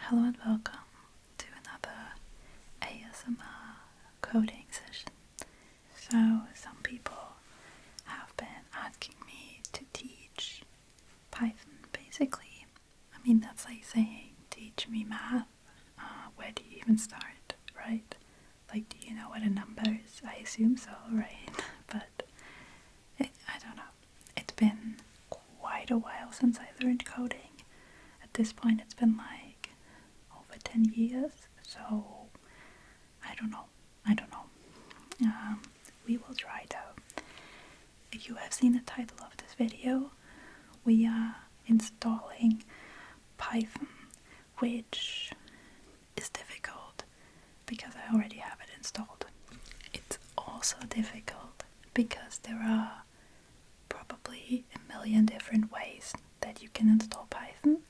Hello and welcome to another ASMR coding session. So, some people have been asking me to teach Python, basically. I mean, that's like saying, teach me math. Where do you even start, right? Like, do you know what a number is? I assume so, right? But I don't know. It's been quite a while since I learned coding. At this point, it's been like over 10 years, so I don't know. We will try though. If you have seen the title of this video, we are installing Python, which is difficult because I already have it installed. It's also difficult because there are probably a million different ways that you can install Python,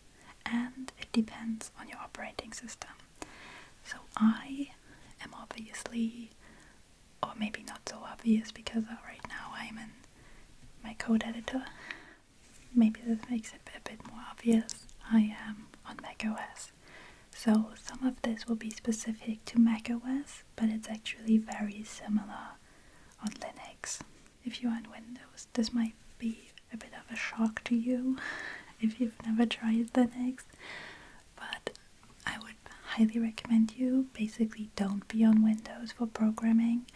and it depends on your operating system. So I am obviously, or maybe not so obvious because right now I'm in my code editor. Maybe this makes it a bit more obvious. I am on macOS. So some of this will be specific to macOS, but it's actually very similar on Linux. If you're on Windows, this might be a bit of a shock to you if you've never tried Linux, but I would highly recommend you basically don't be on Windows for programming.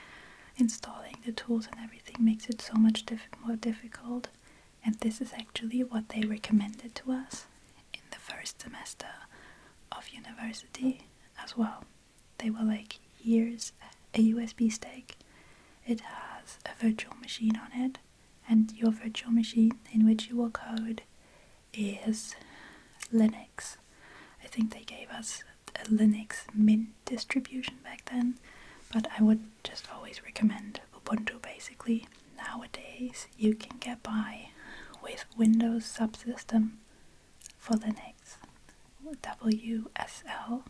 Installing the tools and everything makes it so much more difficult, and this is actually what they recommended to us in the first semester of university as well. They were like, here's a USB stick, it has a virtual machine on it, and your virtual machine in which you will code is Linux. I think they gave us a Linux Mint distribution back then, but I would just always recommend Ubuntu basically. Nowadays you can get by with Windows subsystem for Linux, WSL.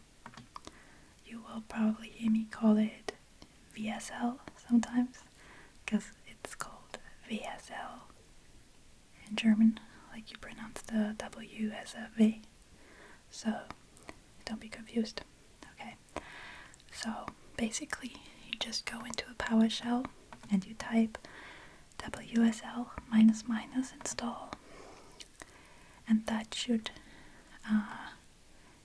You will probably hear me call it VSL sometimes, because it's called VSL in German, like you pronounce the W as a V, so don't be confused. Okay, so basically you just go into a PowerShell and you type WSL -- install, and that should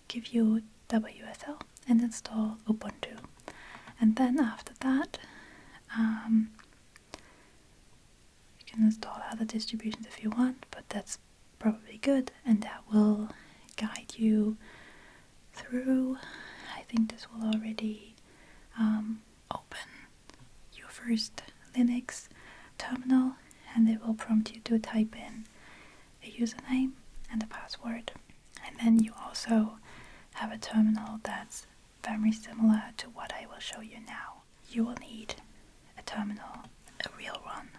give you WSL and install Ubuntu. And then after that, you can install other distributions if you want, but that's probably good, and that will guide you through. I think this will already open your first Linux terminal, and it will prompt you to type in a username and a password. And then you also have a terminal that's very similar to what I will show you now. You will need a terminal, a real one,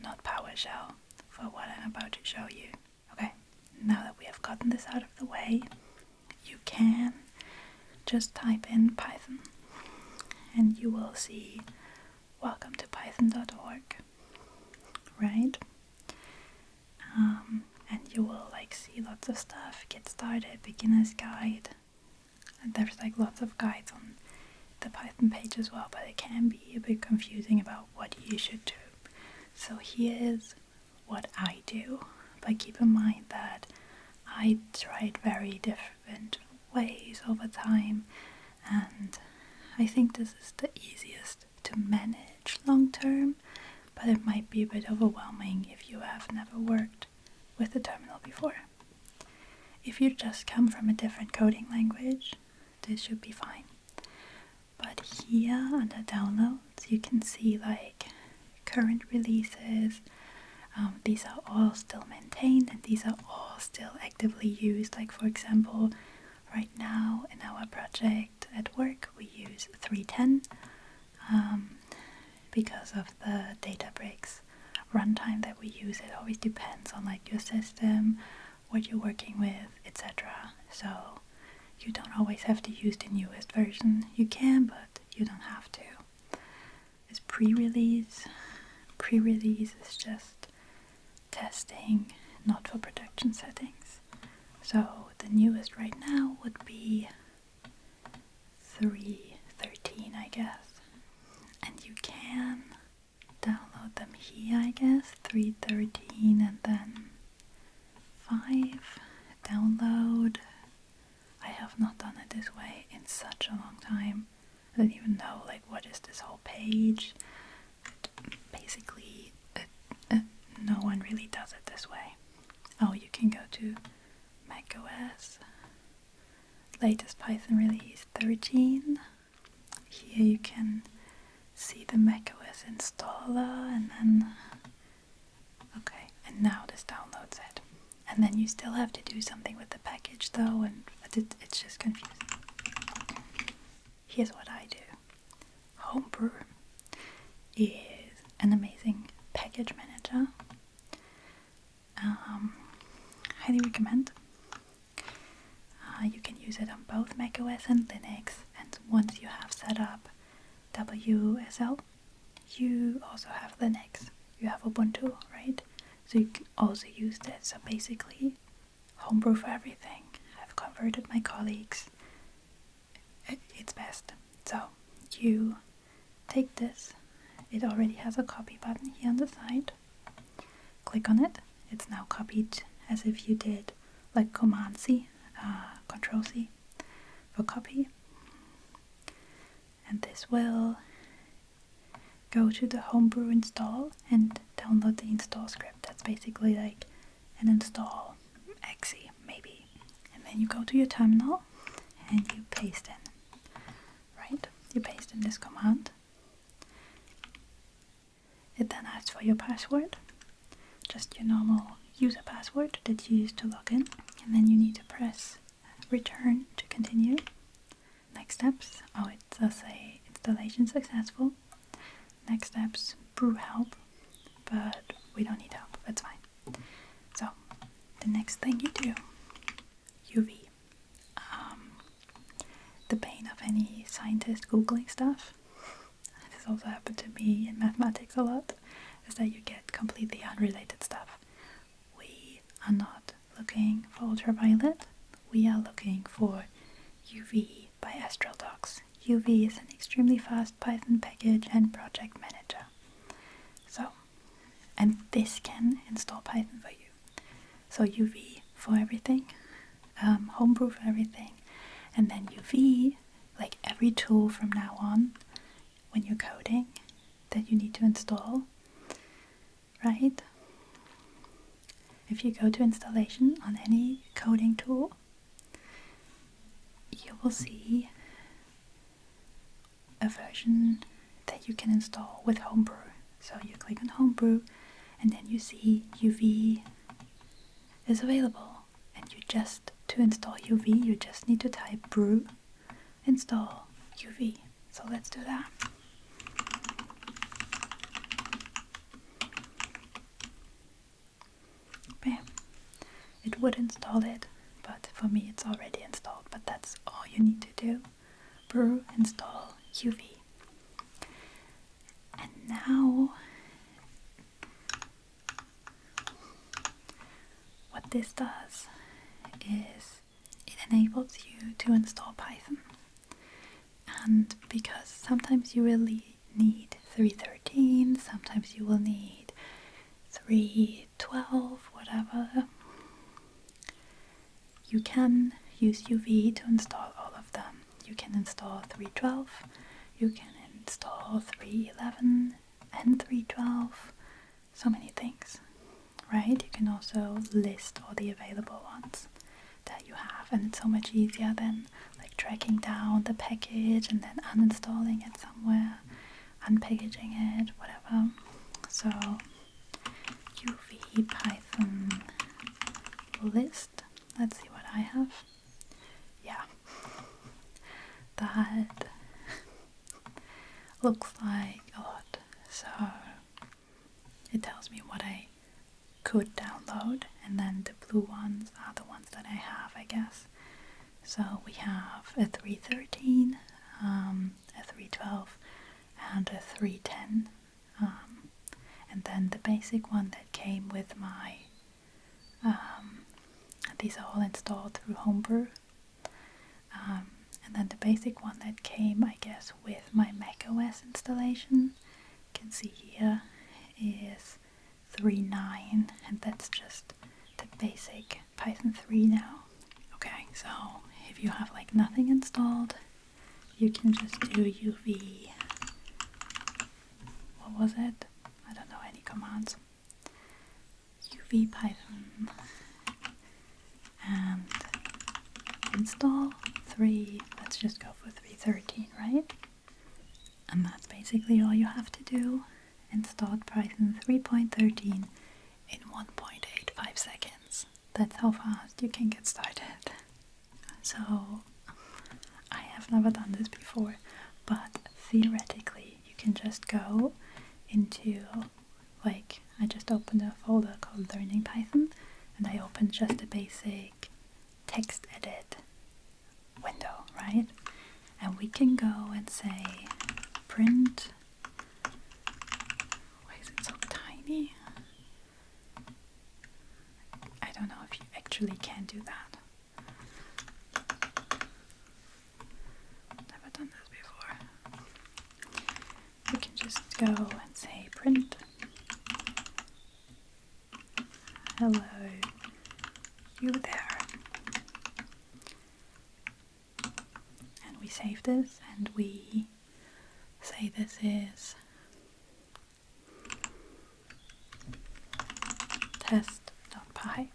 not PowerShell, for what I'm about to show you. Okay, now that we have gotten this out of the way, you can just type in Python and you will see welcome to python.org, right? And you will see lots of stuff, get started, beginner's guide, and there's lots of guides on the Python page as well, but it can be a bit confusing about what you should do. So here's what I do, but keep in mind that I tried very different ways over time, and I think this is the easiest to manage long term, but it might be a bit overwhelming if you have never worked with the terminal before. If you just come from a different coding language, this should be fine. But here under downloads you can see current releases. These are all still maintained and these are all still actively used. For example, right now in our project at work we use 3.10 because of the Databricks runtime that we use. It always depends on your system, what you're working with, etc. So you don't always have to use the newest version. You can, but you don't have to. It's pre-release. Pre-release is just testing, not for production settings. So the newest right now would be 3.13, I guess. And you can download them here, I guess. 3.13 and then 5. Download. I have not done it this way in such a long time. I don't even know, like, what is this whole page? Basically, no one really does it this way. Oh, you can go to macOS, latest Python release 13. Here you can see the macOS installer, and then, okay, and now this downloads it. And then you still have to do something with the package though, and it's just confusing. Here's what I do. Homebrew is an amazing package manager. Highly recommend. You can use it on both macOS and Linux, and once you have set up WSL, you also have Linux. You have Ubuntu, right? So you can also use this. So basically, Homebrew for everything. I've converted my colleagues. It's best. So you take this. It already has a copy button here on the side. Click on it. It's now copied as if you did like Command C, Control C for copy. And this will go to the Homebrew install and download the install script. That's basically like an install exe maybe. And then you go to your terminal and you paste in, right? You paste in this command. It then asks for your password, just your normal user password that you use to log in. And then you need to press return to continue. Next steps, oh, it does say installation successful. Next steps, brew help, but we don't need help, that's fine. So, the next thing you do, UV. The bane of any scientist Googling stuff, this also happened to me in mathematics a lot, is that you get completely unrelated stuff. We are not looking for ultraviolet, we are looking for UV by AstralDocs. UV is an extremely fast Python package and project manager. So, and this can install Python for you. So UV for everything, Homebrew for everything, and then UV, like every tool from now on, when you're coding, that you need to install, right? If you go to installation on any coding tool, you will see a version that you can install with Homebrew. So you click on Homebrew and then you see UV is available, and you just, to install UV, you just need to type brew install UV. So let's do that. Bam. It would install it, but for me it's already installed, but that's all you need to do. Brew install UV. And now what this does is it enables you to install Python. And because sometimes you really need 3.13, sometimes you will need 3.12, whatever, you can use UV to install all of them. You can install 3.12, you can install 3.11 and 3.12, so many things, right? You can also list all the available ones that you have, and it's so much easier than like tracking down the package and then uninstalling it somewhere, unpackaging it, whatever. So UV Python list, let's see what I have. Yeah, that looks like a lot. So it tells me what I could download, and then the blue ones are the ones that I have, I guess. So we have a 3.13, a 3.12, and a 3.10, and then the basic one that came with my these are all installed through Homebrew. And then the basic one that came, I guess, with my macOS installation, you can see here, is 3.9, and that's just the basic Python 3 now. Okay, so if you have like nothing installed, you can just do UV, what was it? I don't know any commands. UV Python and install 3, let's just go for 3.13, right? And that's basically all you have to do. Install Python 3.13 in 1.85 seconds. That's how fast you can get started. So, I have never done this before, but theoretically you can just go into, like, I just opened a folder called Learning Python, and I opened just a basic text edit window, right? And we can go and say print, why is it so tiny? I don't know if you actually can do that. Never done this before. We can just go and say print hello you there, and we save this and we say this is test.py.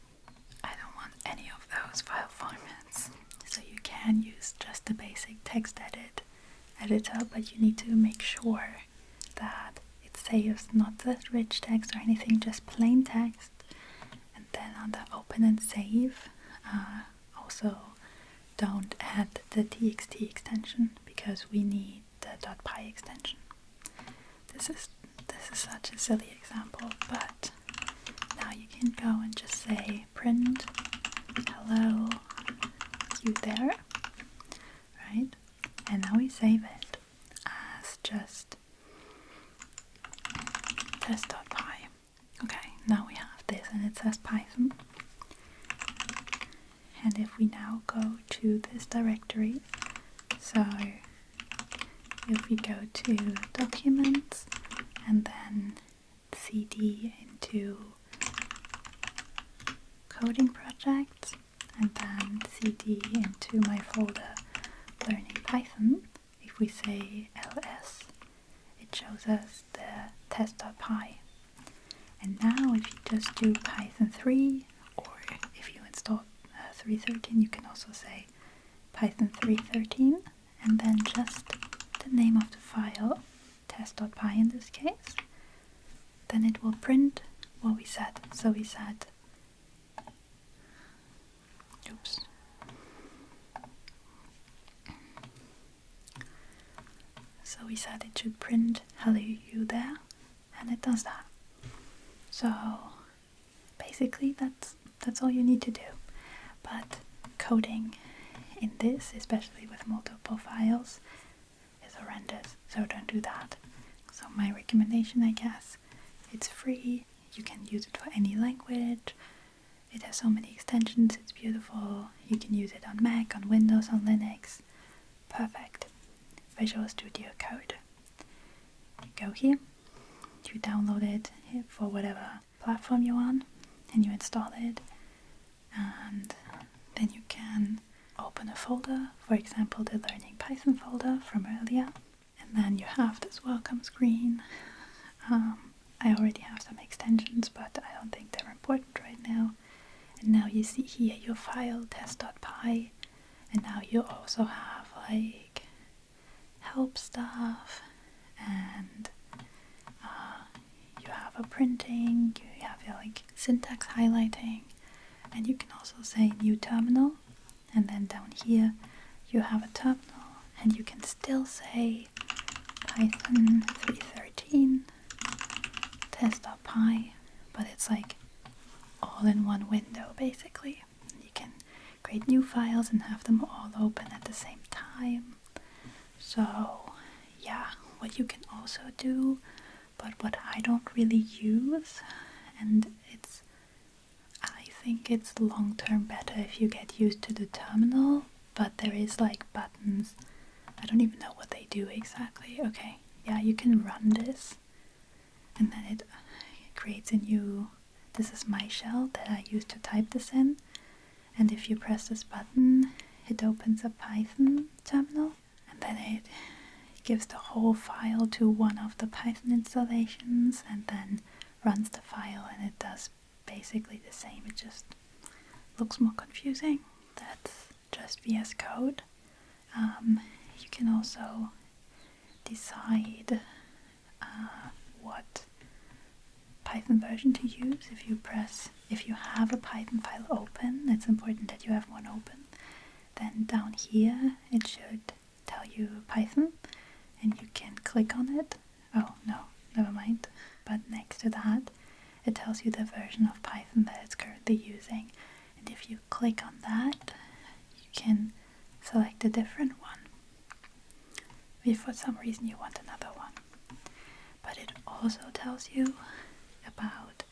I don't want any of those file formats, so you can use just the basic text editor, but you need to make sure that it saves not the rich text or anything, just plain text. And then on the open and save, also don't add the txt extension because we need the .py extension. This is such a silly example, but now you can go and just say print hello you there, right? And now we save it as just test.py. Okay, now we have this and it says Python. And if we now go to this directory, so if we go to documents and then cd into coding projects and then cd into my folder learning Python, if we say ls, it shows us the test.py. And now if you just do Python 3, or if you install 3.13, you can also say Python 3.13 and then just the name of the file, test.py in this case, then it will print what we said. So we said, oops, so we said it should print hello you there, and it does that. So basically that's all you need to do. But coding in this, especially with multiple files, is horrendous, so don't do that. So my recommendation, I guess, it's free, you can use it for any language, it has so many extensions, it's beautiful, you can use it on Mac, on Windows, on Linux, perfect. Visual Studio Code. You go here, you download it for whatever platform you're on, and you install it, and then you can open a folder, for example the Learning Python folder from earlier, and then you have this welcome screen. I already have some extensions, but I don't think they're important right now. And now you see here your file test.py, and now you also have like help stuff, and you have a printing, you have your like syntax highlighting, and you can also say new terminal, and then down here you have a terminal, and you can still say Python 3.13 test.py, but it's like all in one window basically. You can create new files and have them all open at the same time. So yeah, what you can also do, but what I don't really use, and I think think it's long term better if you get used to the terminal, but there is like buttons. I don't even know what they do exactly. Okay, yeah, you can run this and then it creates a new, this is my shell that I use to type this in, and if you press this button it opens a Python terminal, and then it gives the whole file to one of the Python installations and then runs the file, and it does basically the same. It just looks more confusing. That's just VS Code. You can also decide what Python version to use. If you have a Python file open, it's important that you have one open. Then down here it should tell you Python, and you can click on it. Oh no, never mind. But next to that it tells you the version of Python that it's currently using, and if you click on that you can select a different one if for some reason you want another one. But it also tells you about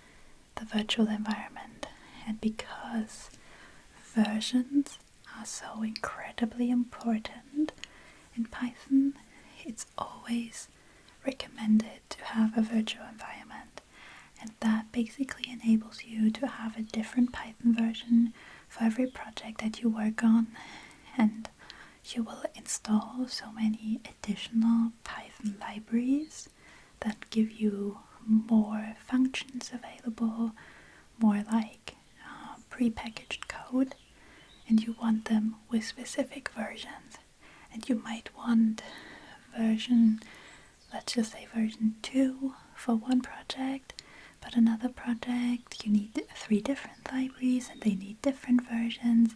the virtual environment, and because versions are so incredibly important in Python, it's always recommended to have a virtual environment, and that basically enables you to have a different Python version for every project that you work on, and you will install so many additional Python libraries that give you more functions available, more like pre-packaged code, and you want them with specific versions. And you might want version, let's just say version 2 for one project, but another project you need 3 different libraries and they need different versions.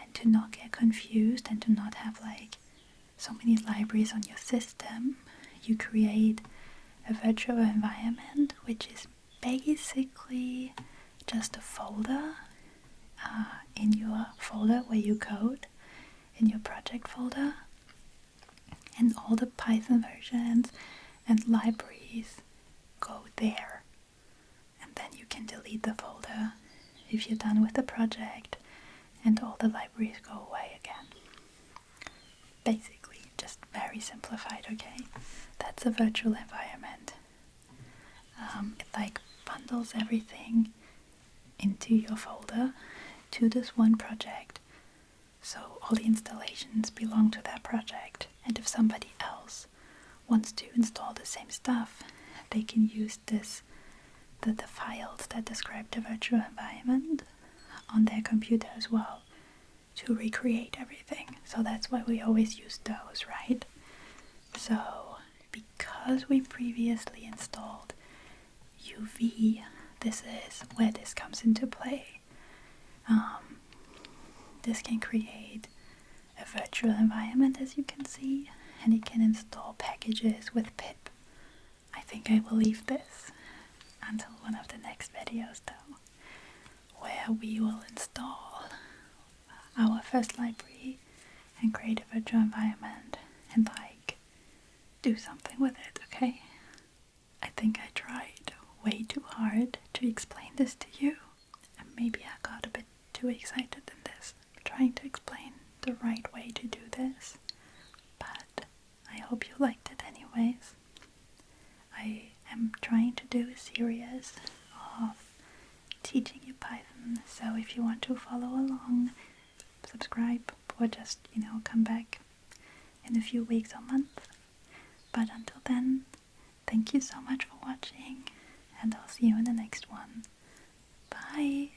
And to not get confused and to not have like so many libraries on your system, you create a virtual environment, which is basically just a folder in your folder where you code, in your project folder, and all the Python versions and libraries go there, and then you can delete the folder if you're done with the project, and all the libraries go away again. Basically, just very simplified, okay? That's a virtual environment. It like bundles everything into your folder to this one project, so all the installations belong to that project, and if somebody else wants to install the same stuff, they can use this, the files that describe the virtual environment on their computer as well to recreate everything. So that's why we always use those, right? So because we previously installed UV, this is where this comes into play. This can create a virtual environment, as you can see, and it can install packages with pip. I think I will leave this until one of the next videos though, where we will install our first library and create a virtual environment and like do something with it, okay? I think I tried way too hard to explain this to you, and maybe I got a bit too excited in this, trying to explain the right way to do this, but I hope you liked it anyways. I am trying to do a series of teaching you Python, so if you want to follow along, subscribe, or just, come back in a few weeks or months. But until then, thank you so much for watching, and I'll see you in the next one. Bye!